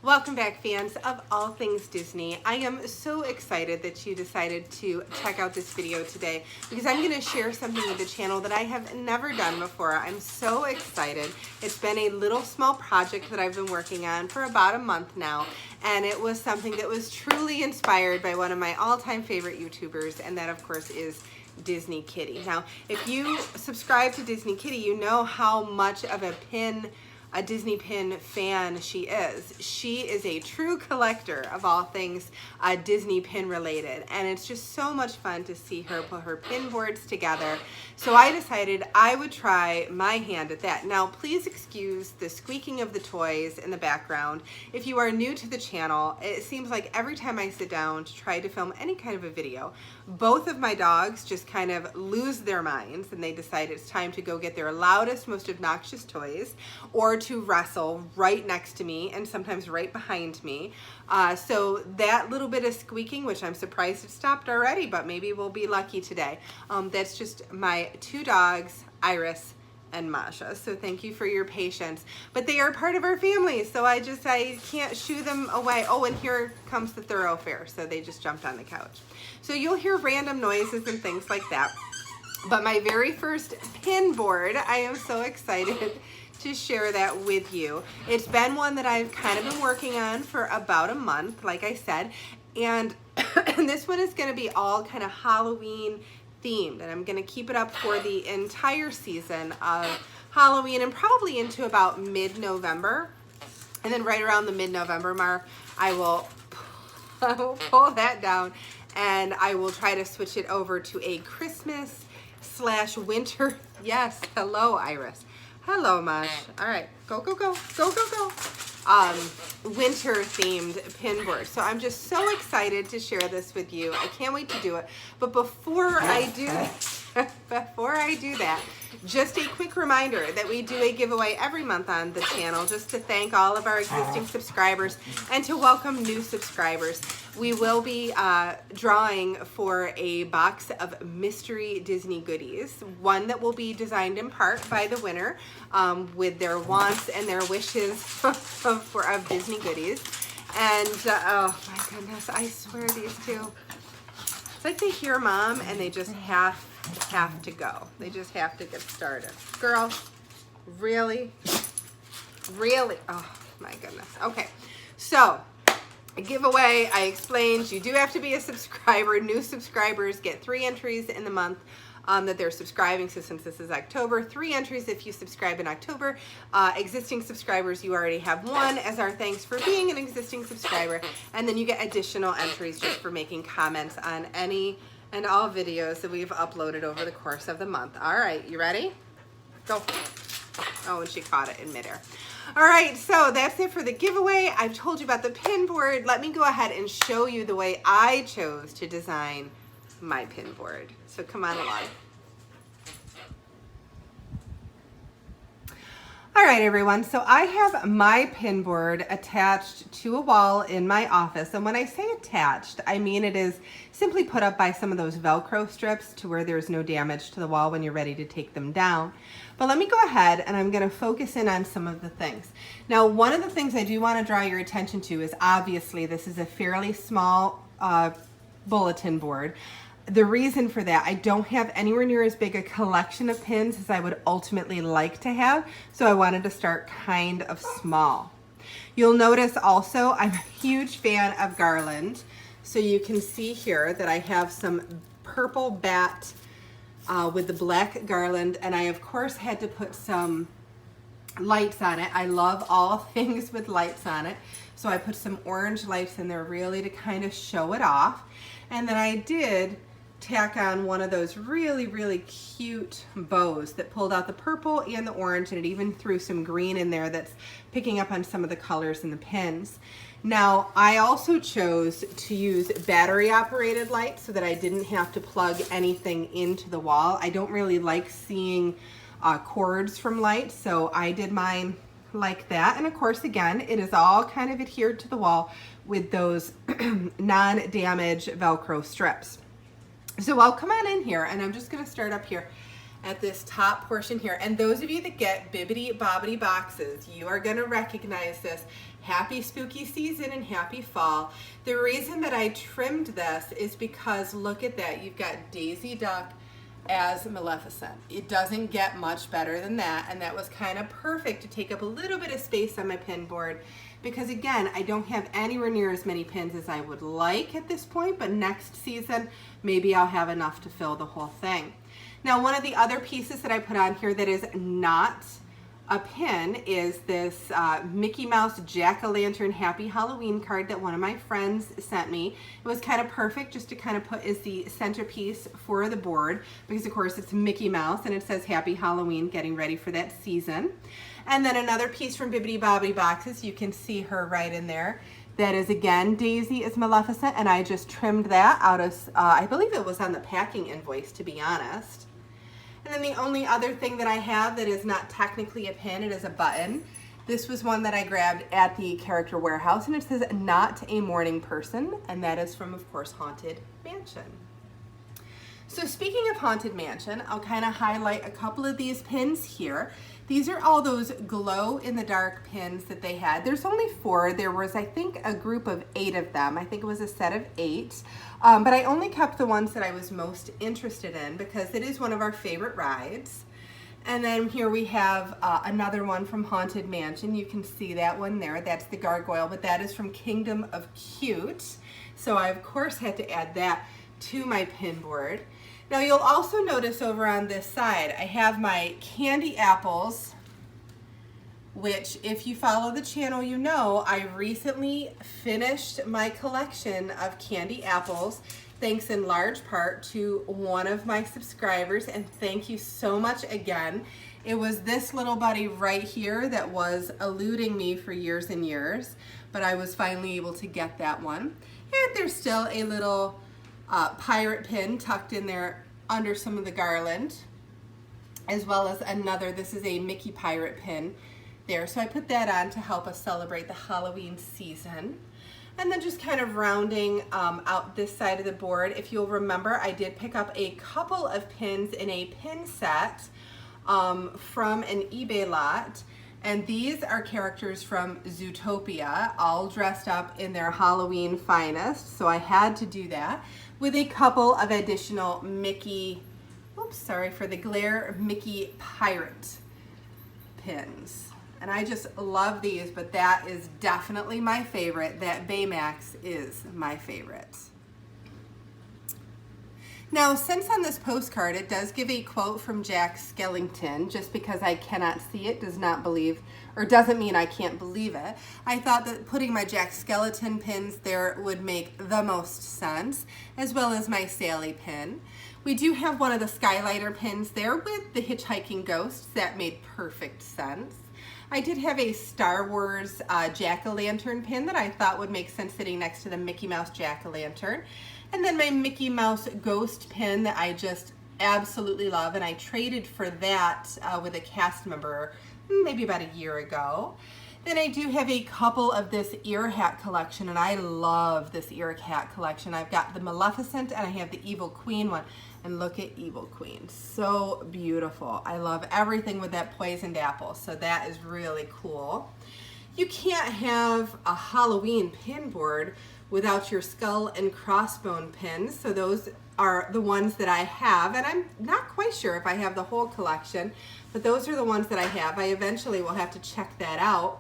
Welcome back, fans of all things Disney. I am so excited that you decided to check out this video today because I'm going to share something with the channel that I have never done before. I'm so excited. It's been a little small project that I've been working on for about a month now, and it was something that was truly inspired by one of my all-time favorite YouTubers, and that of course is Disney Kitty. Now, if you subscribe to Disney Kitty, you know how much of a Disney pin fan she is. She is a true collector of all things Disney pin related, and it's just so much fun to see her put her pin boards together. So I decided I would try my hand at that. Now, please excuse the squeaking of the toys in the background. If you are new to the channel, it seems like every time I sit down to try to film any kind of a video, both of my dogs just kind of lose their minds and they decide it's time to go get their loudest, most obnoxious toys or to wrestle right next to me and sometimes right behind me. So that little bit of squeaking, which I'm surprised it stopped already, but maybe we'll be lucky today. That's just my two dogs, Iris and Masha. So thank you for your patience. But they are part of our family, so I can't shoo them away. Oh, and here comes the thoroughfare. So they just jumped on the couch. So you'll hear random noises and things like that. But my very first pin board, I am so excited to share that with you. It's been one that I've kind of been working on for about a month, like I said, and this one is going to be all kind of Halloween themed, and I'm going to keep it up for the entire season of Halloween and probably into about mid-November, and then right around the mid-November mark I will pull that down and I will try to switch it over to a Christmas / winter. Yes, hello Iris. Hello, Mosh. All right, go, go, go, go, go, go. Winter themed pin board. So I'm just so excited to share this with you. I can't wait to do it. But before I do that, just a quick reminder that we do a giveaway every month on the channel just to thank all of our existing subscribers and to welcome new subscribers. We will be drawing for a box of mystery Disney goodies, one that will be designed in part by the winner with their wants and their wishes of Disney goodies. And oh my goodness, I swear these two, it's like they hear mom and they just have to go. They just have to get started. Girl, really? Really? Oh my goodness. Okay, so a giveaway, I explained, you do have to be a subscriber. New subscribers get 3 entries in the month that they're subscribing. So since this is October, 3 entries if you subscribe in October. Existing subscribers, you already have 1 as our thanks for being an existing subscriber. And then you get additional entries just for making comments on any and all videos that we've uploaded over the course of the month. All right, you ready? Go. Oh, and she caught it in midair. All right, so that's it for the giveaway. I've told you about the pin board. Let me go ahead and show you the way I chose to design my pin board. So come on along. All right, everyone, so I have my pin board attached to a wall in my office. And when I say attached, I mean it is simply put up by some of those Velcro strips to where there's no damage to the wall when you're ready to take them down. But let me go ahead and I'm gonna focus in on some of the things. Now, one of the things I do wanna draw your attention to is obviously this is a fairly small bulletin board. The reason for that, I don't have anywhere near as big a collection of pins as I would ultimately like to have, so I wanted to start kind of small. You'll notice also I'm a huge fan of garland, so you can see here that I have some purple bat with the black garland, and I of course had to put some lights on it. I love all things with lights on it, so I put some orange lights in there really to kind of show it off. And then I did tack on one of those really, really cute bows that pulled out the purple and the orange, and it even threw some green in there that's picking up on some of the colors in the pins. Now, I also chose to use battery operated lights so that I didn't have to plug anything into the wall. I don't really like seeing cords from lights, so I did mine like that. And of course, again, it is all kind of adhered to the wall with those non-damage Velcro strips. So I'll come on in here and I'm just gonna start up here at this top portion here. And those of you that get Bibbidi Bobbidi boxes, you are gonna recognize this. Happy spooky season and happy fall. The reason that I trimmed this is because look at that, you've got Daisy Duck as Maleficent. It doesn't get much better than that, and that was kind of perfect to take up a little bit of space on my pin board, because again, I don't have anywhere near as many pins as I would like at this point, but next season, maybe I'll have enough to fill the whole thing. Now, one of the other pieces that I put on here that is not a pin is this Mickey Mouse Jack-o'-lantern Happy Halloween card that one of my friends sent me. It was kind of perfect just to kind of put as the centerpiece for the board, because of course it's Mickey Mouse and it says Happy Halloween, getting ready for that season. And then another piece from Bibbidi Bobbidi Boxes, you can see her right in there. That is again Daisy as Maleficent, and I just trimmed that out of, I believe it was on the packing invoice, to be honest. And then the only other thing that I have that is not technically a pin, it is a button. This was one that I grabbed at the Character Warehouse, and it says Not a Morning Person, and that is from, of course, Haunted Mansion. So speaking of Haunted Mansion, I'll kind of highlight a couple of these pins here. These are all those glow-in-the-dark pins that they had. There's only 4. There was, I think, a group of 8 of them. I think it was a set of 8. But I only kept the ones that I was most interested in because it is one of our favorite rides. And then here we have another one from Haunted Mansion. You can see that one there. That's the gargoyle, but that is from Kingdom of Cute. So I, of course, had to add that to my pin board. Now you'll also notice over on this side, I have my candy apples, which if you follow the channel, you know I recently finished my collection of candy apples, thanks in large part to one of my subscribers, and thank you so much again. It was this little buddy right here that was eluding me for years and years, but I was finally able to get that one. And there's still a little pirate pin tucked in there under some of the garland, as well as another, this is a Mickey pirate pin there. So I put that on to help us celebrate the Halloween season. And then just kind of rounding out this side of the board, if you'll remember, I did pick up a couple of pins in a pin set from an eBay lot. And these are characters from Zootopia, all dressed up in their Halloween finest. So I had to do that with a couple of additional Mickey, oops, sorry for the glare, Mickey pirate pins. And I just love these, but that is definitely my favorite. That Baymax is my favorite. Now, since on this postcard it does give a quote from Jack Skellington, just because I cannot see it does not believe, or doesn't mean I can't believe it, I thought that putting my Jack Skellington pins there would make the most sense, as well as my Sally pin. We do have one of the Skylighter pins there with the hitchhiking ghosts. That made perfect sense. I did have a Star Wars Jack-o'-lantern pin that I thought would make sense sitting next to the Mickey Mouse Jack-o'-lantern. And then my Mickey Mouse ghost pin that I just absolutely love, and I traded for that with a cast member maybe about a year ago. Then I do have a couple of this ear hat collection, and I love this ear hat collection. I've got the Maleficent and I have the Evil Queen one. And look at Evil Queen, so beautiful. I love everything with that poisoned apple, so that is really cool. You can't have a Halloween pin board without your skull and crossbone pins, so those are the ones that I have, and I'm not quite sure if I have the whole collection, but those are the ones that I have. I eventually will have to check that out.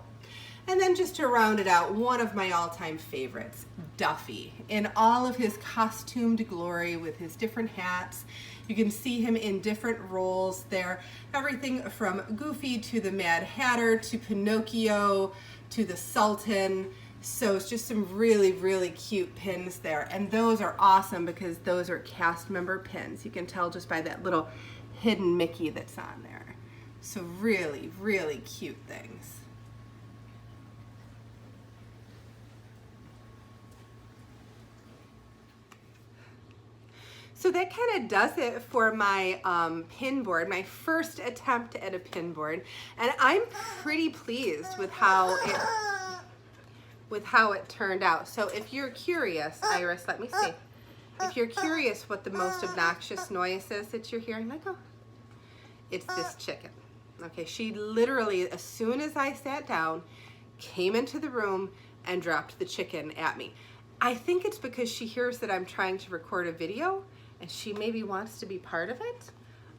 And then just to round it out, one of my all-time favorites, Duffy, in all of his costumed glory with his different hats. You can see him in different roles there. Everything from Goofy to the Mad Hatter to Pinocchio to the Sultan. So it's just some really, really cute pins there. And those are awesome because those are cast member pins. You can tell just by that little hidden Mickey that's on there. So really, really cute things. So that kind of does it for my pin board, my first attempt at a pin board. And I'm pretty pleased with how it turned out. So if you're curious, Iris, let me see. If you're curious what the most obnoxious noise is that you're hearing, let go. it's this chicken. Okay, she literally, as soon as I sat down, came into the room and dropped the chicken at me. I think it's because she hears that I'm trying to record a video and she maybe wants to be part of it.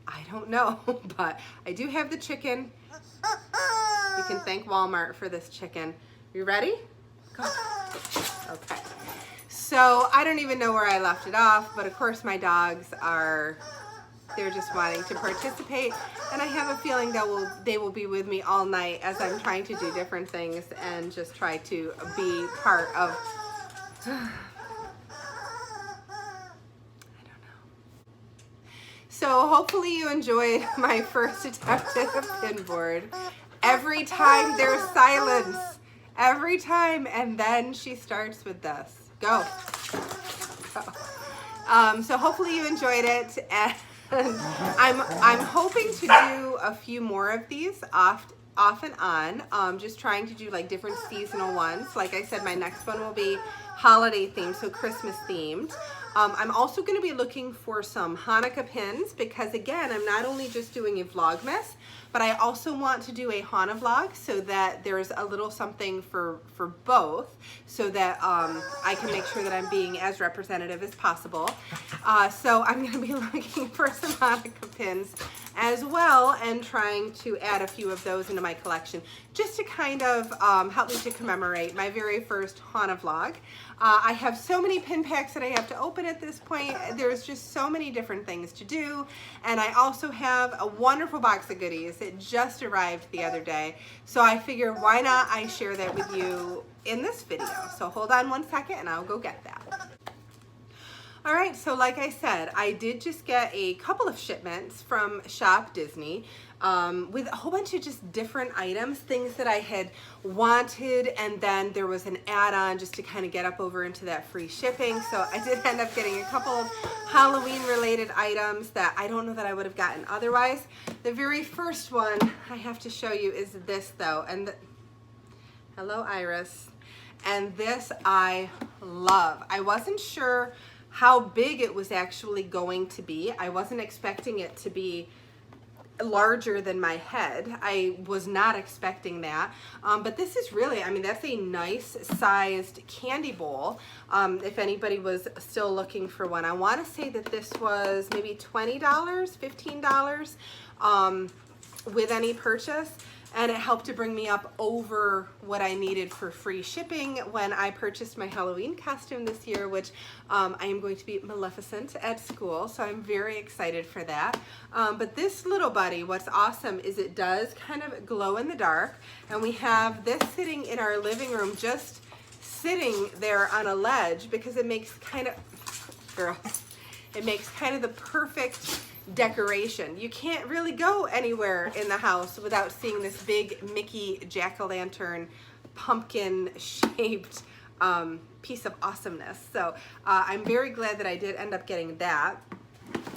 I don't know, but I do have the chicken. You can thank Walmart for this chicken. You ready? Go. Okay. So I don't even know where I left it off, but of course my dogs they're just wanting to participate, and I have a feeling that they will be with me all night as I'm trying to do different things and just try to be part of, I don't know. So hopefully you enjoyed my first attempt at a pin board. Every time there's silence, every time, and then she starts with this. Go. So hopefully you enjoyed it, and I'm hoping to do a few more of these off and on, just trying to do like different seasonal ones. Like I said, my next one will be holiday themed, so Christmas themed. I'm also going to be looking for some Hanukkah pins because, again, I'm not only just doing a Vlogmas, but I also want to do a Hanukkah vlog so that there's a little something for both, so that I can make sure that I'm being as representative as possible. So I'm going to be looking for some Hanukkah pins as well and trying to add a few of those into my collection just to kind of help me to commemorate my very first Hanukkah vlog. I have so many pin packs that I have to open at this point. There's just so many different things to do, and I also have a wonderful box of goodies. It just arrived the other day, so I figure why not I share that with you in this video. So hold on one second and I'll go get that. All right, so like I said, I did just get a couple of shipments from Shop Disney with a whole bunch of just different items, things that I had wanted, and then there was an add-on just to kind of get up over into that free shipping. So I did end up getting a couple of Halloween-related items that I don't know that I would have gotten otherwise. The very first one I have to show you is this, though, and hello, Iris. And this I love. I wasn't sure how big it was actually going to be. I wasn't expecting it to be larger than my head. I was not expecting that. But this is really, I mean, that's a nice sized candy bowl. If anybody was still looking for one, I want to say that this was maybe $20, $15 with any purchase. And it helped to bring me up over what I needed for free shipping when I purchased my Halloween costume this year, which I am going to be Maleficent at school, so I'm very excited for that. But this little buddy, what's awesome is it does kind of glow in the dark, and we have this sitting in our living room, just sitting there on a ledge, because it makes kind of, it makes kind of the perfect decoration. You can't really go anywhere in the house without seeing this big Mickey jack-o'-lantern pumpkin shaped piece of awesomeness. So I'm very glad that I did end up getting that.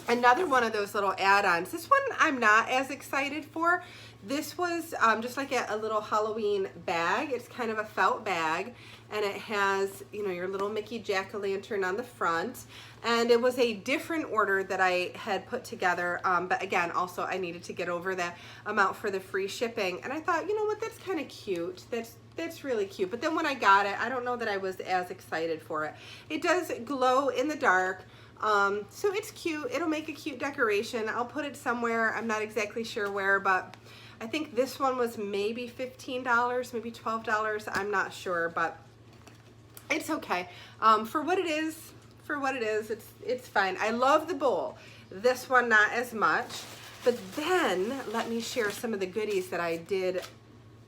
Another one of those little add-ons. This one I'm not as excited for. This was just like a little Halloween bag. It's kind of a felt bag, and it has, you know, your little Mickey jack-o'-lantern on the front. And it was a different order that I had put together, but again, also I needed to get over that amount for the free shipping. And I thought, you know what, that's kind of cute. That's really cute. But then when I got it, I don't know that I was as excited for it. It does glow in the dark. So it's cute. It'll make a cute decoration. I'll put it somewhere. I'm not exactly sure where, but I think this one was maybe $15, maybe $12. I'm not sure, but it's okay. For what it is, it's fine. I love the bowl. This one, not as much. But then let me share some of the goodies that I did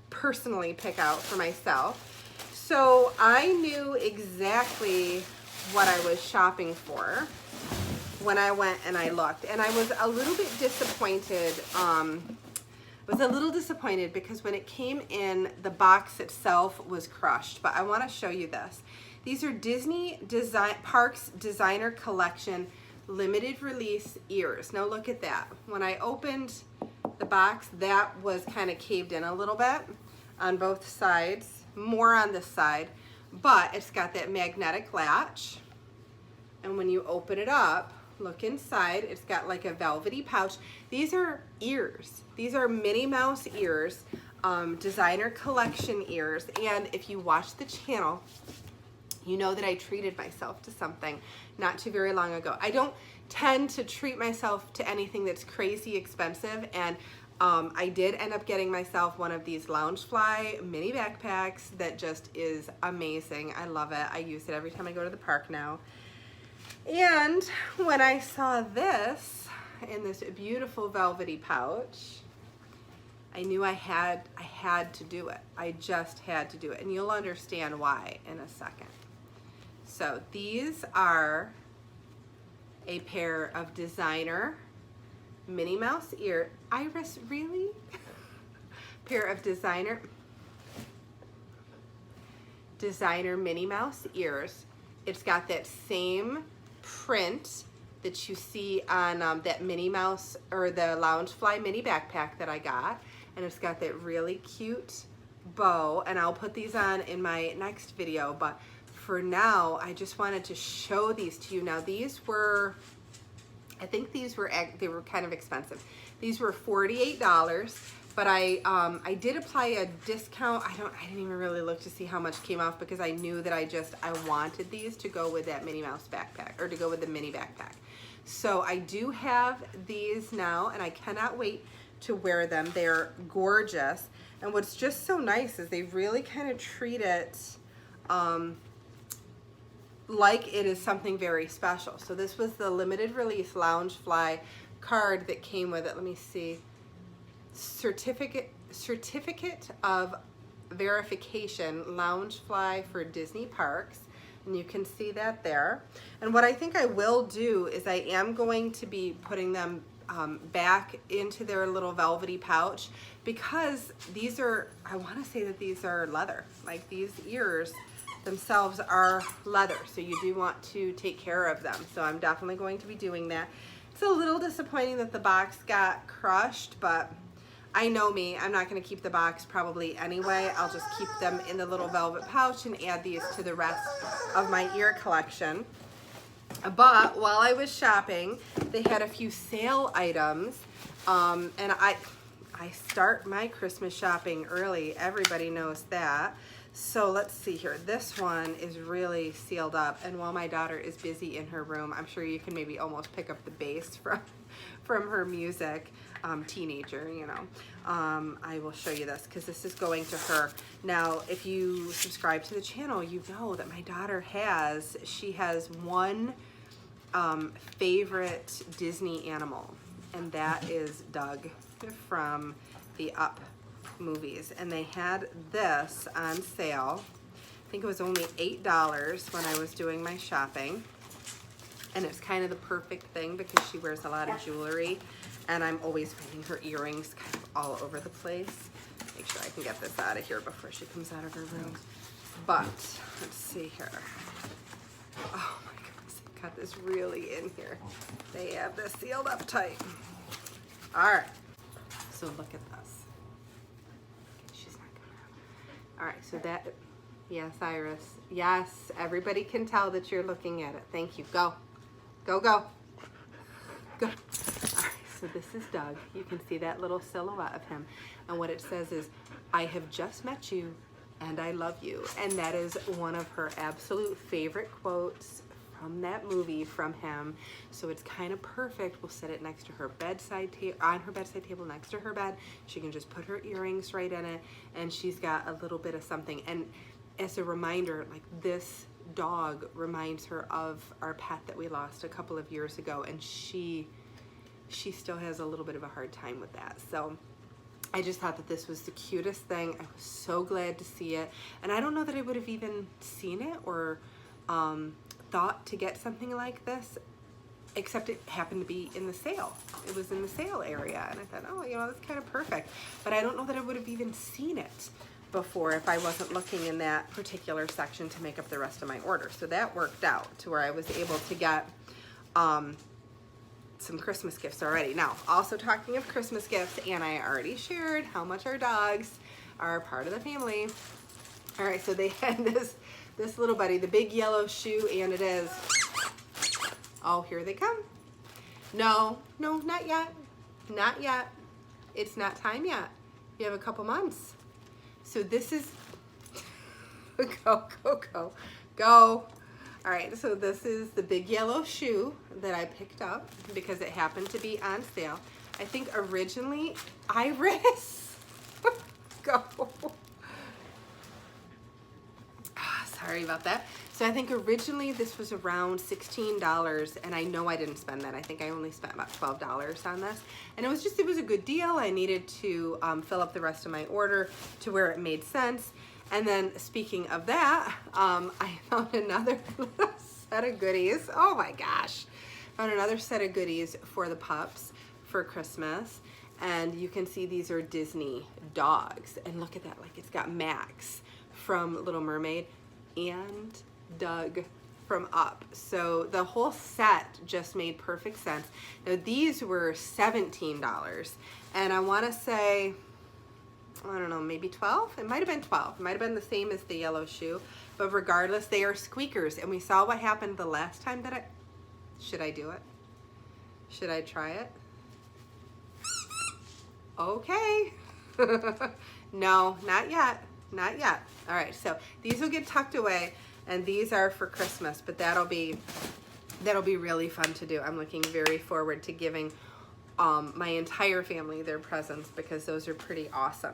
personally pick out for myself. So I knew exactly what I was shopping for when I went and I looked, and I was a little bit disappointed. Because when it came in, the box itself was crushed. But I want to show you this. These are Disney Parks Designer Collection limited release ears. Now look at that. When I opened the box, that was kind of caved in a little bit on both sides, more on this side, but it's got that magnetic latch, and when you open it up, look inside. It's got like a velvety pouch. These are ears. These are Minnie Mouse ears, designer collection ears. And if you watch the channel, you know that I treated myself to something not too very long ago. I don't tend to treat myself to anything that's crazy expensive, and I did end up getting myself one of these Loungefly mini backpacks that just is amazing. I love it. I use it every time I go to the park now. And when I saw this in this beautiful velvety pouch, I knew I had to do it. I just had to do it, and you'll understand why in a second. So these are a pair of designer Minnie Mouse ear, Iris, really? Pair of designer Minnie Mouse ears. It's got that same print that you see on that Minnie Mouse or the Loungefly mini backpack that I got, and it's got that really cute bow, and I'll put these on in my next video, but for now I just wanted to show these to you. Now these were, I think they were kind of expensive. These were $48, but I did apply a discount. I didn't even really look to see how much came off, because I knew that I wanted these to go with that Minnie Mouse backpack, or to go with the mini backpack. So I do have these now, and I cannot wait to wear them. They're gorgeous, and what's just so nice is they really kind of treat it like it is something very special. So this was the limited release Loungefly card that came with it. Let me see. Certificate of verification, Loungefly for Disney parks. And you can see that there. And what I think I will do is I am going to be putting them back into their little velvety pouch, because these are, I want to say that these are leather. Like, these ears themselves are leather, so you do want to take care of them. So I'm definitely going to be doing that. It's a little disappointing that the box got crushed, but I know me, I'm not going to keep the box probably anyway. I'll just keep them in the little velvet pouch and add these to the rest of my ear collection. But while I was shopping, they had a few sale items, and I start my Christmas shopping early. Everybody knows that. So let's see here. This one is really sealed up, and while my daughter is busy in her room, I'm sure you can maybe almost pick up the bass from her music. Teenager, you know. I will show you this, because this is going to her. Now, if you subscribe to the channel, you know that my daughter has one favorite Disney animal, and that is Doug from the Up movies, and they had this on sale. I think it was only $8 when I was doing my shopping, and it's kind of the perfect thing because she wears a lot of jewelry, and I'm always finding her earrings kind of all over the place. Make sure I can get this out of here before she comes out of her room. But let's see here. Oh my goodness, I got this really in here. They have this sealed up tight. All right, so look at this. All right, so that, yes, Iris. Yes, everybody can tell that you're looking at it. Thank you. Go. Go, go. Go. All right, so this is Doug. You can see that little silhouette of him. And what it says is, I have just met you and I love you. And that is one of her absolute favorite quotes from that movie from him. So it's kind of perfect. We'll set it next to her bedside table, on her bedside table next to her bed. She can just put her earrings right in it, and she's got a little bit of something. And as a reminder, like, this dog reminds her of our pet that we lost a couple of years ago, and she still has a little bit of a hard time with that. So I just thought that this was the cutest thing. I was so glad to see it, and I don't know that I would have even seen it or thought to get something like this, except it happened to be in the sale. It was in the sale area, and I thought, oh, you know, that's kind of perfect. But I don't know that I would have even seen it before if I wasn't looking in that particular section to make up the rest of my order. So that worked out to where I was able to get some Christmas gifts already. Now, also talking of Christmas gifts, and I already shared how much our dogs are part of the family. All right, so they had this little buddy, the big yellow shoe, and it is, oh, here they come. No, not yet. Not yet. It's not time yet. You have a couple months. So this is, go. All right, so this is the big yellow shoe that I picked up because it happened to be on sale. I think originally, Iris, go. Sorry about that. So I think originally this was around $16, and I know I didn't spend that. I think I only spent about $12 on this. And it was a good deal. I needed to fill up the rest of my order to where it made sense. And then speaking of that, I found another set of goodies. Oh my gosh. Found another set of goodies for the pups for Christmas. And you can see these are Disney dogs. And look at that, like it's got Max from Little Mermaid and Doug from Up. So the whole set just made perfect sense. Now these were $17, and I want to say, I don't know, maybe 12? It might have been 12. It might have been the same as the yellow shoe, but regardless, they are squeakers, and we saw what happened the last time that should I do it? Should I try it? Okay. No, not yet. Not yet. All right, so these will get tucked away, and these are for Christmas, but that'll be really fun to do. I'm looking very forward to giving my entire family their presents because those are pretty awesome.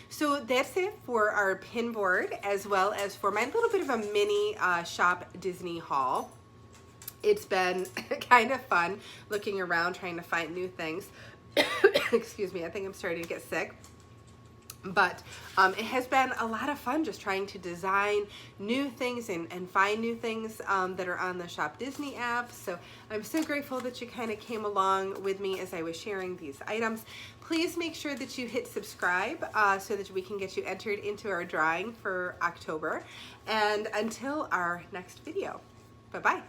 So that's it for our pin board, as well as for my little bit of a mini Shop Disney haul. It's been kind of fun looking around trying to find new things. Excuse me, I think I'm starting to get sick. But it has been a lot of fun just trying to design new things and find new things that are on the Shop Disney app. So I'm so grateful that you kind of came along with me as I was sharing these items. Please make sure that you hit subscribe so that we can get you entered into our drawing for October. And until our next video, bye-bye.